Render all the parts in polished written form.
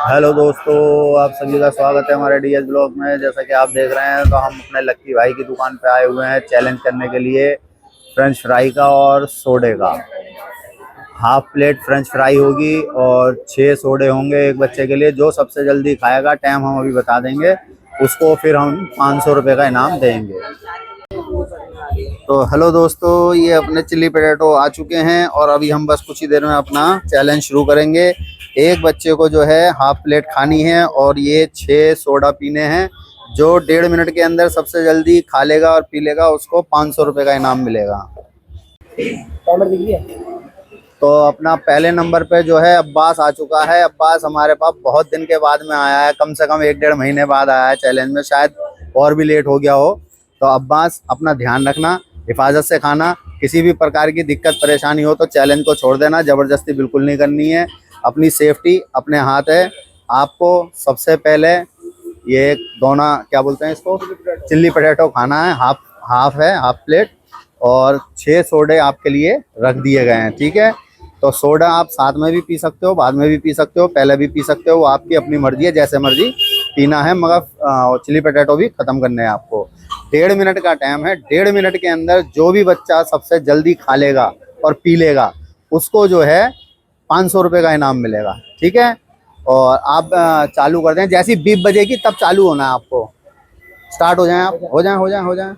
Hello दोस्तों, आप सभी का स्वागत है हमारे डीएस ब्लॉग में। जैसा कि आप देख रहे हैं तो हम अपने लक्की भाई की दुकान पे आए हुए हैं चैलेंज करने के लिए फ्रेंच फ्राई का और सोडे का। हाफ प्लेट फ्रेंच फ्राई होगी और 6 सोडे होंगे एक बच्चे के लिए। जो सबसे जल्दी खाएगा, टाइम हम अभी बता देंगे, उसको फिर हम 500 रुपये का इनाम देंगे। तो हेलो दोस्तों, ये अपने चिल्ली पोटैटो आ चुके हैं और अभी हम बस कुछ ही देर में अपना चैलेंज शुरू करेंगे। एक बच्चे को जो है हाफ प्लेट खानी है और ये 6 सोडा पीने हैं। जो 1.5 मिनट के अंदर सबसे जल्दी खा लेगा और पी लेगा उसको 500 रुपये का इनाम मिलेगा। तो अपना पहले नंबर पे जो है अब्बास आ चुका है। अब्बास हमारे पास बहुत दिन के बाद में आया है, कम से कम 1-1.5 महीने बाद आया है चैलेंज में, शायद और भी लेट हो गया हो। तो अब्बास, अपना ध्यान रखना, हिफाजत से खाना। किसी भी प्रकार की दिक्कत परेशानी हो तो चैलेंज को छोड़ देना, ज़बरदस्ती बिल्कुल नहीं करनी है। अपनी सेफ्टी अपने हाथ है। आपको सबसे पहले ये दोना क्या बोलते हैं इसको, चिल्ली पोटैटो खाना है। हाफ है, हाफ प्लेट, और 6 सोडे आपके लिए रख दिए गए हैं, ठीक है। तो सोडा आप साथ में भी पी सकते हो, बाद में भी पी सकते हो, पहले भी पी सकते हो, वो आपकी अपनी मर्जी है, जैसे मर्जी पीना है। मगर चिली पोटैटो भी ख़त्म करने हैं आपको। 1.5 मिनट का टाइम है। 1.5 मिनट के अंदर जो भी बच्चा सबसे जल्दी खा लेगा और पी लेगा उसको जो है 500 रुपये का इनाम मिलेगा, ठीक है। और आप चालू कर दें, जैसी बीप बजेगी तब चालू होना है आपको। स्टार्ट हो जाएं आप, हो जाएं।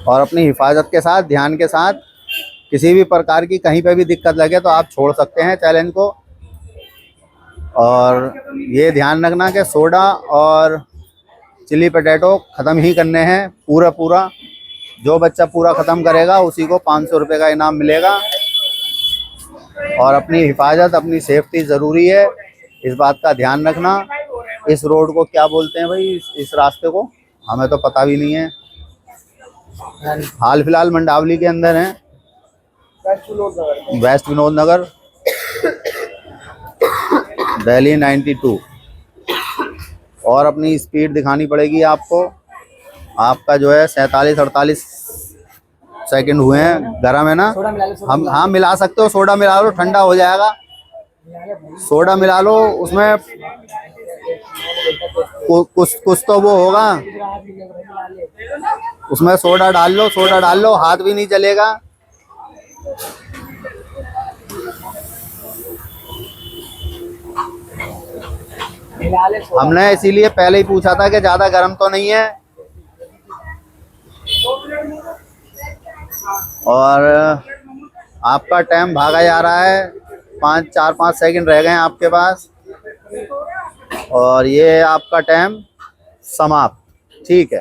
और अपनी हिफाजत के साथ, ध्यान के साथ, किसी भी प्रकार की कहीं पे भी दिक्कत लगे तो आप छोड़ सकते हैं चैलेंज को। और ये ध्यान रखना कि सोडा और चिली पोटैटो ख़त्म ही करने हैं पूरा। जो बच्चा पूरा ख़त्म करेगा उसी को 500 रुपये का इनाम मिलेगा। और अपनी हिफाजत, अपनी सेफ्टी ज़रूरी है, इस बात का ध्यान रखना। इस रोड को क्या बोलते हैं भाई, इस रास्ते को हमें तो पता भी नहीं है। हाल फिलहाल मंडावली के अंदर हैं, वेस्ट विनोद नगर, दिल्ली 92। और अपनी स्पीड दिखानी पड़ेगी आपको। आपका जो है 47-48 सेकंड हुए हैं। गरम है ना? हम हाँ मिला सकते हो, सोडा मिला लो, ठंडा हो जाएगा। सोडा मिला लो, उसमें कुछ तो वो होगा, उसमें सोडा डाल लो, हाथ भी नहीं चलेगा। हमने इसीलिए पहले ही पूछा था कि ज्यादा गर्म तो नहीं है। और आपका टाइम भागा जा रहा है, 4-5 सेकंड रह गए हैं आपके पास। और ये आपका टाइम समाप्त, ठीक है।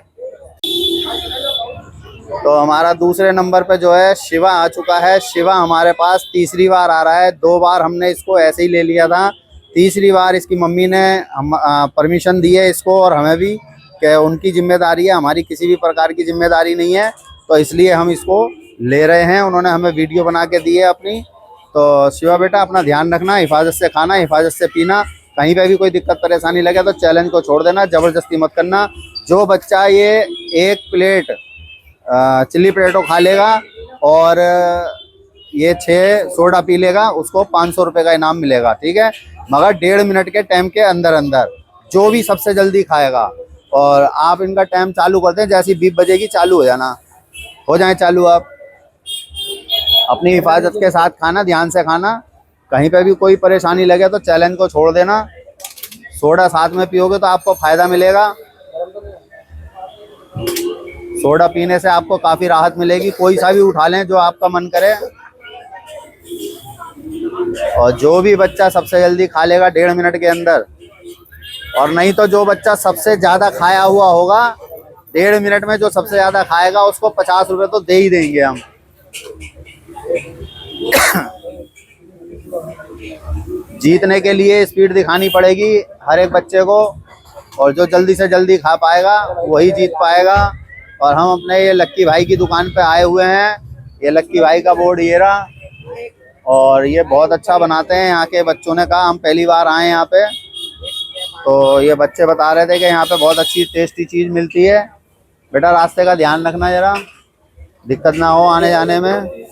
तो हमारा दूसरे नंबर पे जो है शिवा आ चुका है। शिवा हमारे पास तीसरी बार आ रहा है। 2 बार हमने इसको ऐसे ही ले लिया था, तीसरी बार इसकी मम्मी ने हम परमिशन दी है इसको और हमें भी, कि उनकी जिम्मेदारी है, हमारी किसी भी प्रकार की जिम्मेदारी नहीं है। तो इसलिए हम इसको ले रहे हैं, उन्होंने हमें वीडियो बना के दी है अपनी। तो शिवा बेटा, अपना ध्यान रखना, हिफाजत से खाना, हिफाजत से पीना। कहीं पे भी कोई दिक्कत परेशानी लगे तो चैलेंज को छोड़ देना, ज़बरदस्ती मत करना। जो बच्चा ये 1 प्लेट चिल्ली पोटैटो खा लेगा और ये 6 सोडा पी लेगा उसको 500 रुपये का इनाम मिलेगा, ठीक है। मगर 1.5 मिनट के टाइम के अंदर अंदर जो भी सबसे जल्दी खाएगा। और आप इनका टाइम चालू करते हैं, जैसी बीप बजेगी चालू हो जाना, हो जाए चालू। आप अपनी हिफाजत के साथ खाना, ध्यान से खाना। कहीं पे भी कोई परेशानी लगे तो चैलेंज को छोड़ देना। सोडा साथ में पियोगे तो आपको फ़ायदा मिलेगा। सोडा पीने से आपको काफ़ी राहत मिलेगी। कोई सा भी उठा लें जो आपका मन करे। और जो भी बच्चा सबसे जल्दी खा लेगा 1.5 मिनट के अंदर, और नहीं तो जो बच्चा सबसे ज़्यादा खाया हुआ होगा 1.5 मिनट में, जो सबसे ज़्यादा खाएगा उसको 50 रुपये तो दे ही देंगे हम। जीतने के लिए स्पीड दिखानी पड़ेगी हर एक बच्चे को, और जो जल्दी से जल्दी खा पाएगा वही जीत पाएगा। और हम अपने ये लक्की भाई की दुकान पे आए हुए हैं। ये लक्की भाई का बोर्ड ये रहा, और ये बहुत अच्छा बनाते हैं। यहाँ के बच्चों ने कहा, हम पहली बार आए यहाँ पे, तो ये बच्चे बता रहे थे कि यहाँ पे बहुत अच्छी टेस्टी चीज़ मिलती है। बेटा, रास्ते का ध्यान रखना, ज़रा दिक्कत ना हो आने जाने में।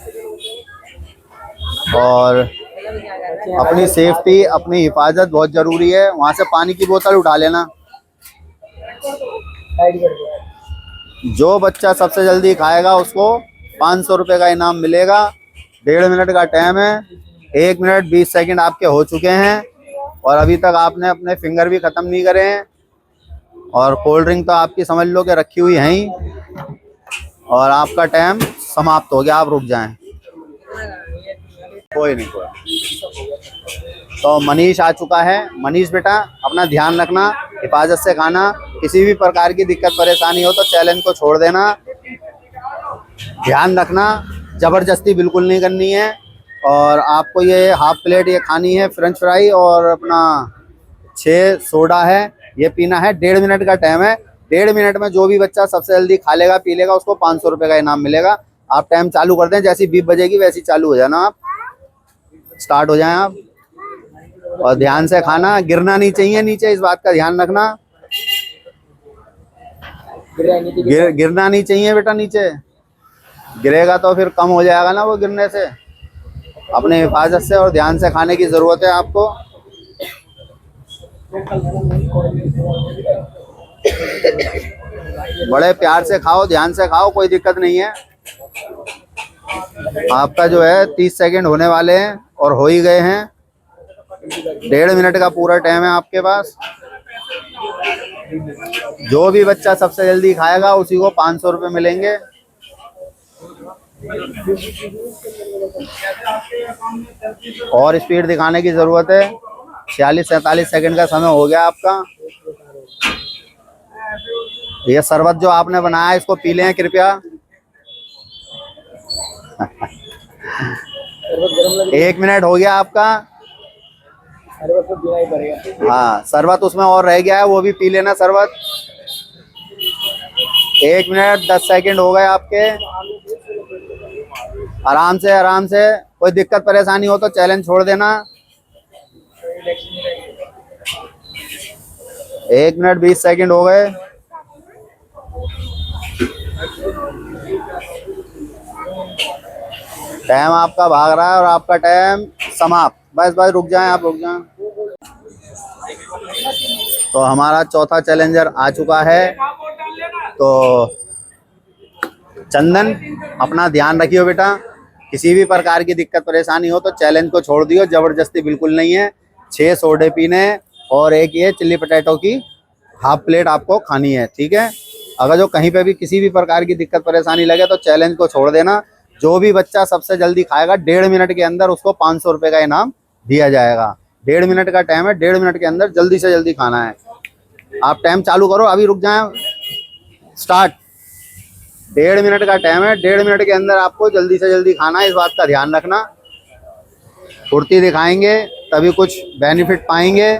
और अपनी सेफ्टी, अपनी हिफाजत बहुत जरूरी है। वहां से पानी की बोतल उठा लेना। जो बच्चा सबसे जल्दी खाएगा उसको 500 रुपये का इनाम मिलेगा। 1.5 मिनट का टाइम है। 1 मिनट 20 सेकंड आपके हो चुके हैं और अभी तक आपने अपने फिंगर भी ख़त्म नहीं करे हैं। और कोल्ड ड्रिंक तो आपकी समझ लो कि रखी हुई है ही, और आपका टाइम समाप्त हो गया। आप रुक जाएं। कोई नहीं, तो मनीष आ चुका है। मनीष बेटा, अपना ध्यान रखना, हिफाजत से खाना। किसी भी प्रकार की दिक्कत परेशानी हो तो चैलेंज को छोड़ देना। ध्यान रखना, ज़बरदस्ती बिल्कुल नहीं करनी है। और आपको ये हाफ प्लेट ये खानी है, फ्रेंच फ्राई और अपना 6 सोडा है, ये पीना है। 1.5 मिनट का टाइम है। 1.5 मिनट में जो भी बच्चा सबसे जल्दी खा लेगा, पी लेगा, उसको 500 रुपये का इनाम मिलेगा। आप टाइम चालू कर दें, जैसी बीप बजेगी वैसी चालू हो जाना। आप स्टार्ट हो जाएं आप। और ध्यान से खाना, गिरना नहीं चाहिए नीचे, इस बात का ध्यान रखना। गिरना नहीं चाहिए बेटा नीचे। गिरेगा तो फिर कम हो जाएगा ना वो गिरने से। अपने हिफाजत से और ध्यान से खाने की ज़रूरत है आपको। बड़े प्यार से खाओ, ध्यान से खाओ, कोई दिक्कत नहीं है। आपका जो है 30 सेकंड होने वाले हैं और हो ही गए हैं। 1.5 मिनट का पूरा टाइम है आपके पास। जो भी बच्चा सबसे जल्दी खाएगा उसी को 500 रुपये मिलेंगे। और स्पीड दिखाने की ज़रूरत है। 46-47 सेकंड का समय हो गया आपका। ये शरबत जो आपने बनाया है इसको पी लें कृपया। 1 मिनट हो गया आपका। हाँ, शरबत उसमें और रह गया है, वो भी पी लेना शरबत। 1 मिनट 10 सेकंड हो गए आपके। आराम से, आराम से। कोई दिक्कत परेशानी हो तो चैलेंज छोड़ देना। 1 मिनट 20 सेकंड हो गए। टाइम आपका भाग रहा है और आपका टाइम समाप्त। बस बस, रुक जाएं आप, रुक जाएं। तो हमारा चौथा चैलेंजर आ चुका है। तो चंदन, अपना ध्यान रखियो बेटा। किसी भी प्रकार की दिक्कत परेशानी हो तो चैलेंज को छोड़ दियो, ज़बरदस्ती बिल्कुल नहीं है। 6 सोडे पीने और एक ये चिल्ली पोटैटो की हाफ प्लेट आपको खानी है, ठीक है। अगर जो कहीं पे भी किसी भी प्रकार की दिक्कत परेशानी लगे तो चैलेंज को छोड़ देना। जो भी बच्चा सबसे जल्दी खाएगा 1.5 मिनट के अंदर उसको 500 रुपये का इनाम दिया जाएगा। 1.5 मिनट का टाइम है। 1.5 मिनट के अंदर जल्दी से जल्दी खाना है। आप टाइम चालू करो, अभी रुक जाएं। स्टार्ट। 1.5 मिनट का टाइम है। 1.5 मिनट के अंदर आपको जल्दी से जल्दी खाना है, इस बात का ध्यान रखना। फुर्ती दिखाएंगे तभी कुछ बेनिफिट पाएंगे।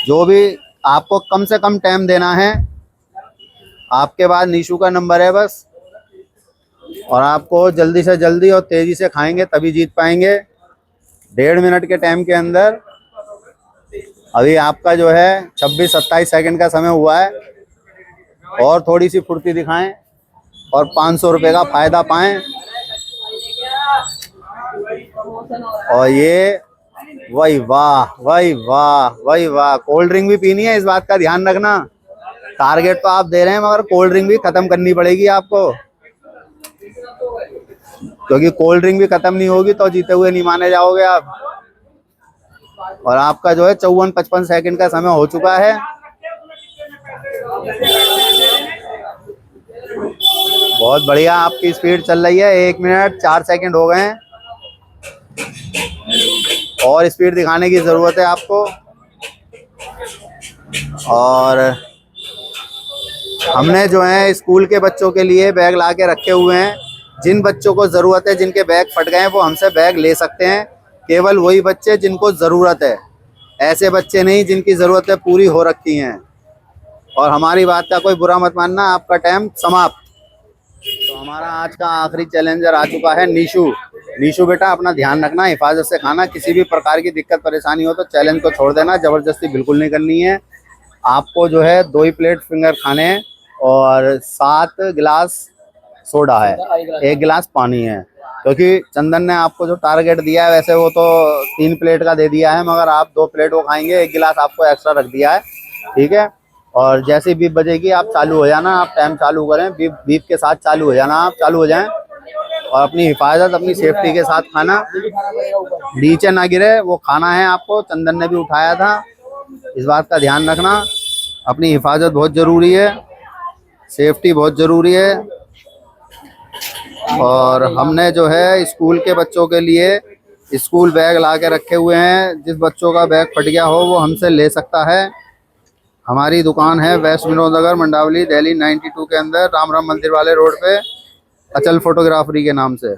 जो भी आपको कम से कम टाइम देना है। आपके बाद नीशू का नंबर है बस, और आपको जल्दी से जल्दी और तेज़ी से खाएंगे तभी जीत पाएंगे। 1.5 मिनट के टाइम के अंदर अभी आपका जो है 26-27 सेकंड का समय हुआ है। और थोड़ी सी फुर्ती दिखाएं और 500 रुपये का फ़ायदा पाएं। और ये वही वाह, वही वाह, वही वाह। कोल्ड ड्रिंक भी पीनी है, इस बात का ध्यान रखना। टारगेट तो आप दे रहे हैं मगर कोल्ड ड्रिंक भी ख़त्म करनी पड़ेगी आपको, क्योंकि कोल्ड ड्रिंक भी ख़त्म नहीं होगी तो जीते हुए नहीं माने जाओगे आप। और आपका जो है 54-55 सेकंड का समय हो चुका है। बहुत बढ़िया, आपकी स्पीड चल रही है। 1 मिनट 4 सेकंड हो गए हैं। और स्पीड दिखाने की ज़रूरत है आपको। और हमने जो है स्कूल के बच्चों के लिए बैग ला के रखे हुए हैं। जिन बच्चों को ज़रूरत है, जिनके बैग फट गए हैं, वो हमसे बैग ले सकते हैं। केवल वही बच्चे जिनको ज़रूरत है, ऐसे बच्चे नहीं जिनकी ज़रूरतें पूरी हो रखी हैं। और हमारी बात का कोई बुरा मत मानना। आपका टाइम समाप्त। तो हमारा आज का आखिरी चैलेंजर आ चुका है नीशू। नीशू बेटा, अपना ध्यान रखना, हिफाजत से खाना। किसी भी प्रकार की दिक्कत परेशानी हो तो चैलेंज को छोड़ देना, ज़बरदस्ती बिल्कुल नहीं करनी है। आपको जो है 2 ही प्लेट फिंगर खाने हैं और 7 गिलास सोडा है, 1 गिलास पानी है। क्योंकि चंदन ने आपको जो टारगेट दिया है, वैसे वो तो 3 प्लेट का दे दिया है, मगर आप 2 प्लेट वो खाएंगे, 1 गिलास आपको एक्स्ट्रा रख दिया है, ठीक है। और जैसे बीप बजेगी आप चालू हो जाना, आप टाइम चालू करें, बीप बीप के साथ चालू हो जाना, आप चालू हो जाएं। और अपनी हिफाजत, अपनी सेफ्टी के साथ खाना, नीचे ना गिरे वो खाना है आपको। चंदन ने भी उठाया था, इस बात का ध्यान रखना। अपनी हिफाजत बहुत ज़रूरी है, सेफ्टी बहुत ज़रूरी है। और हमने जो है स्कूल के बच्चों के लिए स्कूल बैग ला के रखे हुए हैं। जिस बच्चों का बैग फट गया हो वो हमसे ले सकता है। हमारी दुकान है वेस्ट विनोद नगर, मंडावली, दिल्ली 92 के अंदर, राम राम मंदिर वाले रोड पे, अचल फोटोग्राफरी के नाम से।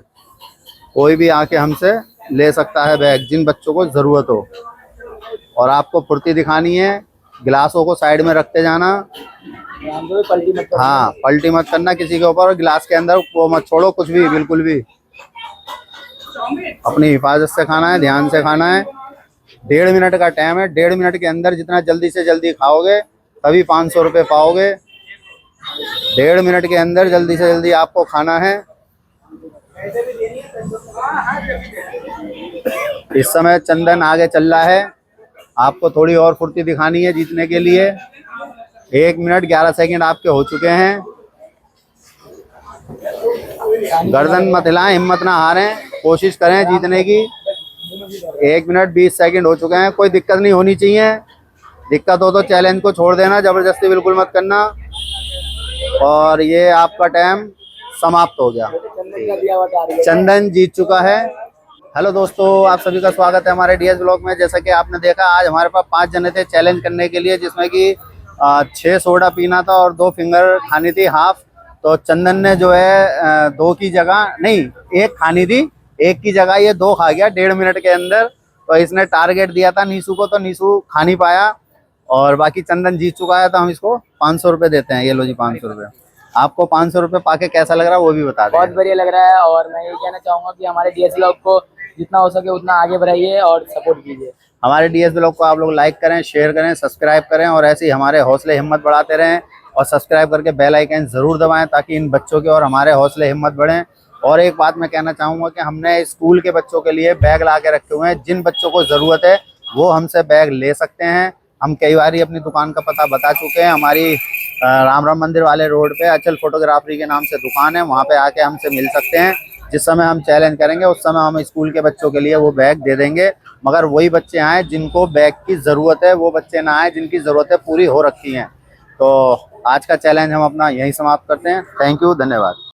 कोई भी आके हमसे ले सकता है बैग, जिन बच्चों को ज़रूरत हो। और आपको फुर्ती दिखानी है, गिलासों को साइड में रखते जाना। हाँ, पलटी मत करना किसी के ऊपर, और गिलास के अंदर वो मत छोड़ो कुछ भी, बिल्कुल भी। अपनी हिफाजत से खाना है, ध्यान से खाना है। 1.5 मिनट का टाइम है, 1.5 मिनट के अंदर जितना जल्दी से जल्दी खाओगे तभी 500 रुपये पाओगे। 1.5 मिनट के अंदर जल्दी से जल्दी आपको खाना है। इस समय चंदन आगे चल रहा है, आपको थोड़ी और फुर्ती दिखानी है जीतने के लिए। 1 मिनट 11 सेकंड आपके हो चुके हैं। गर्दन मत हिलाएं, हिम्मत ना हारें, कोशिश करें जीतने की। 1 मिनट 20 सेकंड हो चुके हैं। कोई दिक्कत नहीं होनी चाहिए, दिक्कत हो तो चैलेंज को छोड़ देना, जबरदस्ती बिल्कुल मत करना। और ये आपका टाइम समाप्त हो गया, चंदन जीत चुका है। हेलो दोस्तों, आप सभी का स्वागत है हमारे डीएस ब्लॉग में। जैसा कि आपने देखा, आज हमारे पास 5 जने थे चैलेंज करने के लिए, जिसमें कि 6 सोडा पीना था और 2 फिंगर खानी थी हाफ। तो चंदन ने जो है 2 की जगह नहीं, 1 खानी थी, 1 की जगह ये 2 खा गया 1.5 मिनट के अंदर। तो इसने टारगेट दिया था नीशू को, तो नीशू खा नहीं पाया। और बाकी चंदन जीत चुका है, तो हम इसको 500 रुपये देते हैं। ये लो जी 500 रुपये। आपको 500 रुपये पाके कैसा लग रहा है वो भी बता दें। बहुत बढ़िया लग रहा है, और मैं ये कहना चाहूंगा कि हमारे डीएस ब्लॉग को जितना हो सके उतना आगे बढ़ाइए और सपोर्ट कीजिए। हमारे डीएस ब्लॉग को आप लोग लाइक करें, शेयर करें, सब्सक्राइब करें, और ऐसे ही हमारे हौसले हिम्मत बढ़ाते रहें। और सब्सक्राइब करके बेल आइकन ज़रूर दबाएं, ताकि इन बच्चों के और हमारे हौसले हिम्मत बढ़ें। और एक बात मैं कहना चाहूँगा कि हमने स्कूल के बच्चों के लिए बैग ला के रखे हुए हैं। जिन बच्चों को ज़रूरत है वो हमसे बैग ले सकते हैं। हम कई बार ही अपनी दुकान का पता बता चुके हैं। हमारी राम राम मंदिर वाले रोड पे अचल फोटोग्राफरी के नाम से दुकान है, वहाँ पे आके हमसे मिल सकते हैं। जिस समय हम चैलेंज करेंगे उस समय हम स्कूल के बच्चों के लिए वो बैग दे देंगे। मगर वही बच्चे आए जिनको बैग की ज़रूरत है, वो बच्चे ना आए जिनकी ज़रूरतें पूरी हो रखी हैं। तो आज का चैलेंज हम अपना यहीं समाप्त करते हैं। थैंक यू, धन्यवाद।